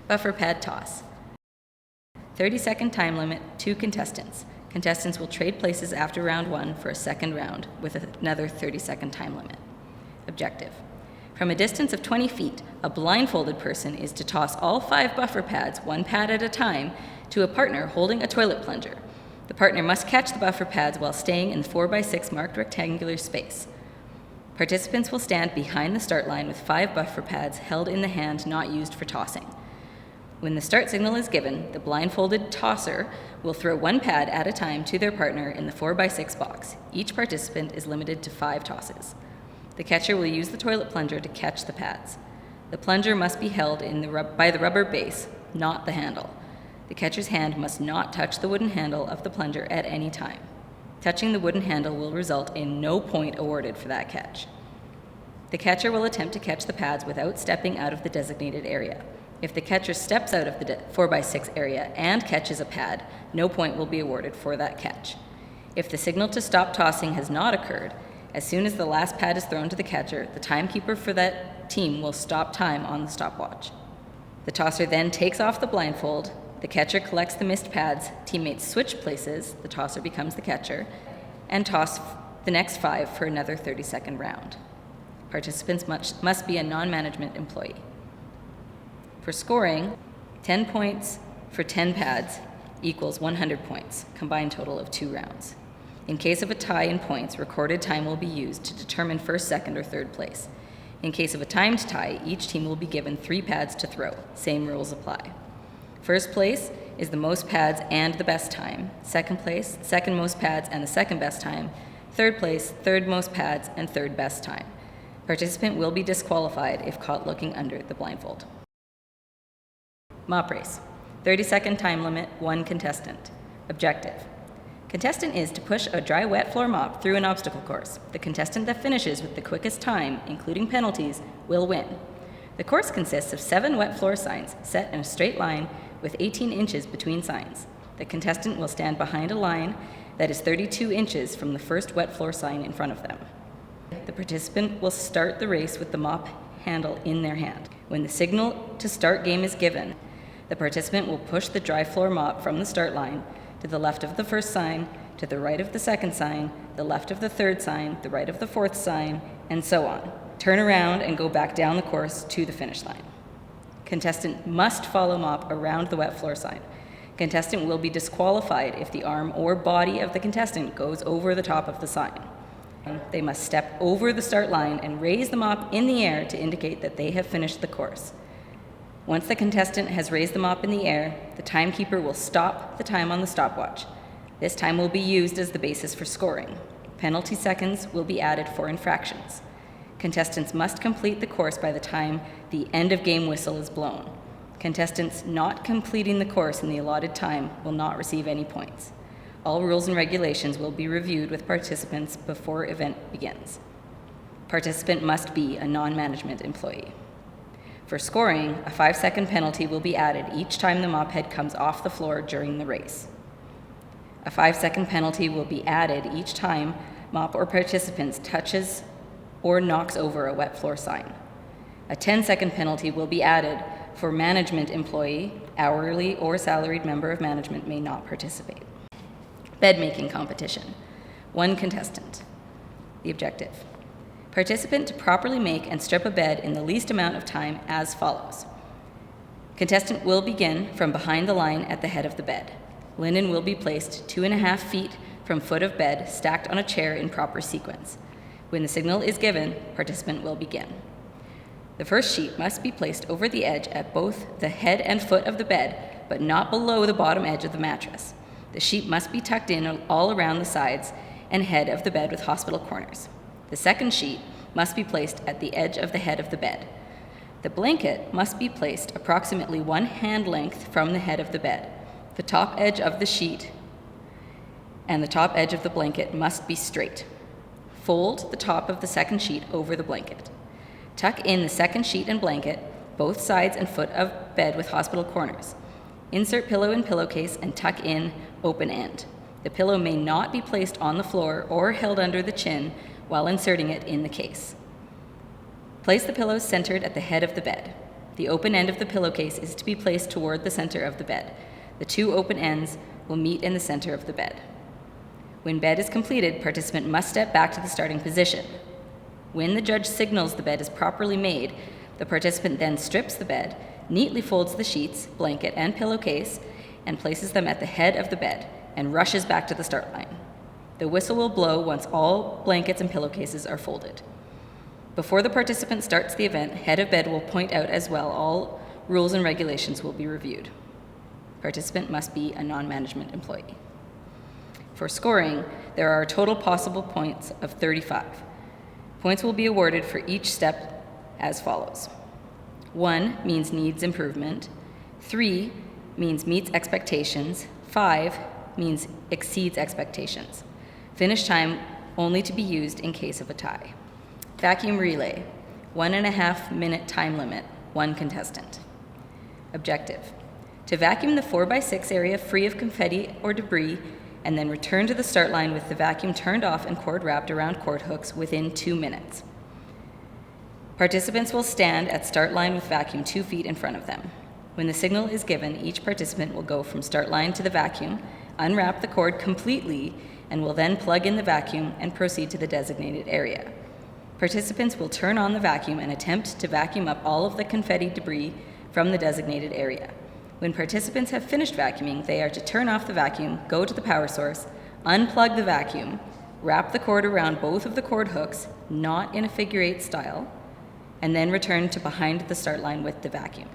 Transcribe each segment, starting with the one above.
Buffer pad toss. 30-second time limit, 2 contestants. Contestants will trade places after round 1 for a second round with another 30-second time limit. Objective. From a distance of 20 feet, a blindfolded person is to toss all 5 buffer pads, 1 pad at a time, to a partner holding a toilet plunger. The partner must catch the buffer pads while staying in the 4x6 marked rectangular space. Participants will stand behind the start line with 5 buffer pads held in the hand not used for tossing. When the start signal is given, the blindfolded tosser will throw 1 pad at a time to their partner in the 4x6 box. Each participant is limited to 5 tosses. The catcher will use the toilet plunger to catch the pads. The plunger must be held by the rubber base, not the handle. The catcher's hand must not touch the wooden handle of the plunger at any time. Touching the wooden handle will result in no point awarded for that catch. The catcher will attempt to catch the pads without stepping out of the designated area. If the catcher steps out of the 4x6 area and catches a pad, no point will be awarded for that catch. If the signal to stop tossing has not occurred, as soon as the last pad is thrown to the catcher, the timekeeper for that team will stop time on the stopwatch. The tosser then takes off the blindfold, the catcher collects the missed pads, teammates switch places, the tosser becomes the catcher, and toss the next 5 for another 30-second round. Participants must be a non-management employee. For scoring, 10 points for 10 pads equals 100 points, combined total of 2 rounds. In case of a tie in points, recorded time will be used to determine first, second, or third place. In case of a timed tie, each team will be given 3 pads to throw. Same rules apply. First place is the most pads and the best time. Second place, second most pads and the second best time. Third place, third most pads and third best time. Participant will be disqualified if caught looking under the blindfold. Mop race. 30-second time limit, 1 contestant. Objective. Contestant is to push a dry wet floor mop through an obstacle course. The contestant that finishes with the quickest time, including penalties, will win. The course consists of 7 wet floor signs set in a straight line with 18 inches between signs. The contestant will stand behind a line that is 32 inches from the first wet floor sign in front of them. The participant will start the race with the mop handle in their hand. When the signal to start game is given, the participant will push the dry floor mop from the start line to the left of the first sign, to the right of the second sign, the left of the third sign, the right of the fourth sign, and so on. Turn around and go back down the course to the finish line. Contestant must follow mop around the wet floor sign. Contestant will be disqualified if the arm or body of the contestant goes over the top of the sign. They must step over the start line and raise the mop in the air to indicate that they have finished the course. Once the contestant has raised the mop in the air, the timekeeper will stop the time on the stopwatch. This time will be used as the basis for scoring. Penalty seconds will be added for infractions. Contestants must complete the course by the time the end of game whistle is blown. Contestants not completing the course in the allotted time will not receive any points. All rules and regulations will be reviewed with participants before event begins. Participant must be a non-management employee. For scoring, a 5-second penalty will be added each time the mop head comes off the floor during the race. A 5-second penalty will be added each time mop or participant touches or knocks over a wet floor sign. A 10-second penalty will be added for management employee, hourly or salaried member of management may not participate. Bed making competition. 1 contestant. The objective. Participant to properly make and strip a bed in the least amount of time as follows. Contestant will begin from behind the line at the head of the bed. Linen will be placed 2.5 feet from foot of bed, stacked on a chair in proper sequence. When the signal is given, participant will begin. The first sheet must be placed over the edge at both the head and foot of the bed, but not below the bottom edge of the mattress. The sheet must be tucked in all around the sides and head of the bed with hospital corners. The second sheet must be placed at the edge of the head of the bed. The blanket must be placed approximately 1 hand length from the head of the bed. The top edge of the sheet and the top edge of the blanket must be straight. Fold the top of the second sheet over the blanket. Tuck in the second sheet and blanket, both sides and foot of bed with hospital corners. Insert pillow in pillowcase and tuck in open end. The pillow may not be placed on the floor or held under the chin while inserting it in the case. Place the pillows centered at the head of the bed. The open end of the pillowcase is to be placed toward the center of the bed. The two open ends will meet in the center of the bed. When bed is completed, participant must step back to the starting position. When the judge signals the bed is properly made, the participant then strips the bed, neatly folds the sheets, blanket, and pillowcase, and places them at the head of the bed, and rushes back to the start line. The whistle will blow once all blankets and pillowcases are folded. Before the participant starts the event, head of bed will point out as well. All rules and regulations will be reviewed. Participant must be a non-management employee. For scoring, there are a total possible points of 35. Points will be awarded for each step as follows. 1 means needs improvement. 3 means meets expectations. 5 means exceeds expectations. Finish time only to be used in case of a tie. Vacuum relay, 1.5 minute time limit, 1 contestant. Objective, to vacuum the 4x6 area free of confetti or debris and then return to the start line with the vacuum turned off and cord wrapped around cord hooks within 2 minutes. Participants will stand at start line with vacuum 2 feet in front of them. When the signal is given, each participant will go from start line to the vacuum, unwrap the cord completely, and will then plug in the vacuum and proceed to the designated area. Participants will turn on the vacuum and attempt to vacuum up all of the confetti debris from the designated area. When participants have finished vacuuming, they are to turn off the vacuum, go to the power source, unplug the vacuum, wrap the cord around both of the cord hooks, not in a figure-8 style, and then return to behind the start line with the vacuum.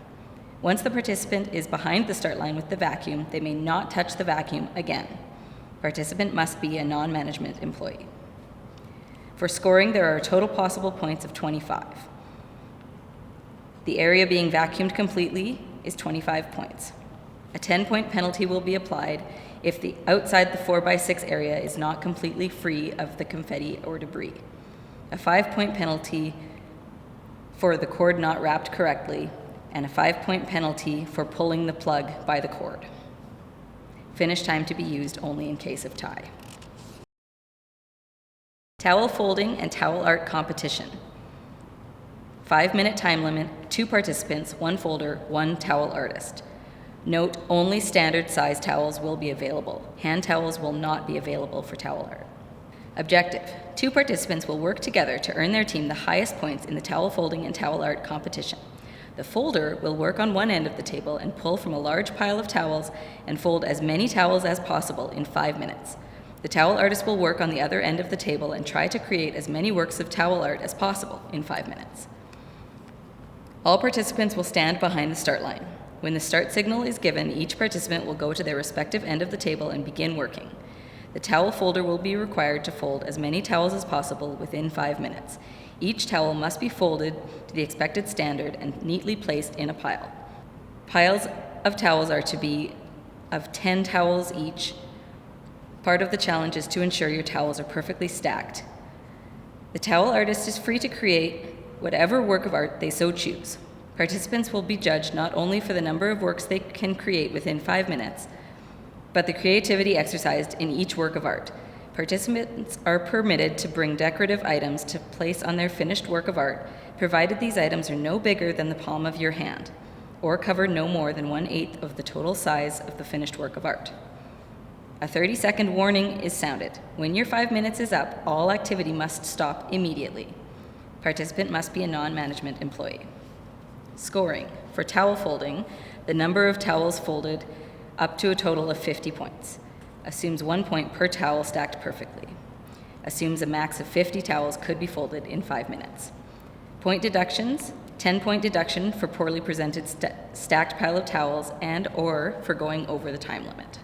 Once the participant is behind the start line with the vacuum, they may not touch the vacuum again. Participant must be a non-management employee. For scoring, there are total possible points of 25. The area being vacuumed completely is 25 points. A 10-point penalty will be applied if the outside the 4x6 area is not completely free of the confetti or debris. A 5-point penalty for the cord not wrapped correctly, and a 5-point penalty for pulling the plug by the cord. Finish time to be used only in case of tie. Towel folding and towel art competition. 5-minute time limit, 2 participants, 1 folder, 1 towel artist. Note, only standard size towels will be available. Hand towels will not be available for towel art. Objective, 2 participants will work together to earn their team the highest points in the towel folding and towel art competition. The folder will work on one end of the table and pull from a large pile of towels and fold as many towels as possible in 5 minutes. The towel artist will work on the other end of the table and try to create as many works of towel art as possible in 5 minutes. All participants will stand behind the start line. When the start signal is given, each participant will go to their respective end of the table and begin working. The towel folder will be required to fold as many towels as possible within 5 minutes. Each towel must be folded to the expected standard and neatly placed in a pile. Piles of towels are to be of 10 towels each. Part of the challenge is to ensure your towels are perfectly stacked. The towel artist is free to create whatever work of art they so choose. Participants will be judged not only for the number of works they can create within 5 minutes, but the creativity exercised in each work of art. Participants are permitted to bring decorative items to place on their finished work of art, provided these items are no bigger than the palm of your hand, or cover no more than 1/8 of the total size of the finished work of art. A 30-second warning is sounded. When your 5 minutes is up, all activity must stop immediately. Participant must be a non-management employee. Scoring. For towel folding, the number of towels folded up to a total of 50 points. Assumes 1 point per towel stacked perfectly. Assumes a max of 50 towels could be folded in 5 minutes. Point deductions. 10-point deduction for poorly presented stacked pile of towels and or for going over the time limit.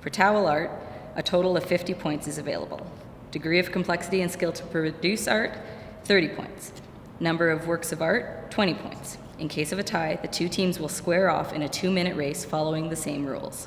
For towel art, a total of 50 points is available. Degree of complexity and skill to produce art, 30 points. Number of works of art, 20 points. In case of a tie, the 2 teams will square off in a 2-minute race following the same rules.